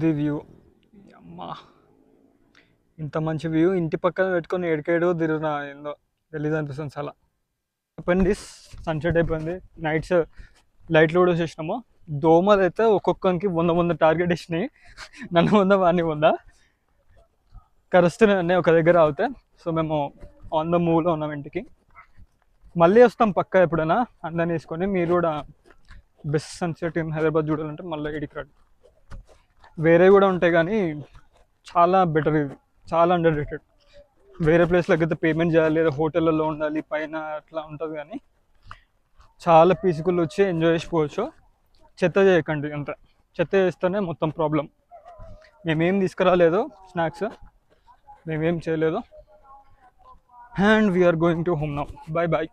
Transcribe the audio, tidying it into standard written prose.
The view. అమ్మా, ఇంత మంచి వ్యూ ఇంటి పక్కన పెట్టుకొని ఏడికేడో తిరుగునా ఏందో తెలీదు అనిపిస్తుంది చాలా. అయిపోయింది, సన్సెట్ అయిపోయింది. నైట్స్ లైట్లు కూడా వచ్చేసినాము. దోమలు అయితే ఒక్కొక్కరికి 100 టార్గెట్ ఇచ్చినాయి. నన్ను 100 వాడిని 100 కరుస్తున్నాయి ఒక దగ్గర అవుతే. సో మేము ఆన్ ద మూవ్లో ఉన్నాం ఇంటికి. మళ్ళీ వస్తాం పక్క ఎప్పుడైనా అందరిని వేసుకొని. మీరు కూడా బెస్ట్ సన్సెట్ ఇన్ హైదరాబాద్ చూడాలంటే మళ్ళీ ఇడికి రండి. వేరే కూడా ఉంటాయి కానీ చాలా బెటర్, ఇది చాలా అండర్ రేటెడ్. వేరే ప్లేస్లోకి అయితే పేమెంట్ చేయాలి, లేదా హోటళ్ళలో ఉండాలి పైన, అట్లా ఉంటుంది. కానీ చాలా పీస్ఫుల్ వచ్చి ఎంజాయ్ చేసుకోవచ్చు. చెత్త చేయకండి, అంతే. చెత్త చేస్తేనే మొత్తం ప్రాబ్లం. మేమేం తీసుకురాలేదు స్నాక్స్, మేమేం చేయలేదు. And we are going to home now. Bye bye.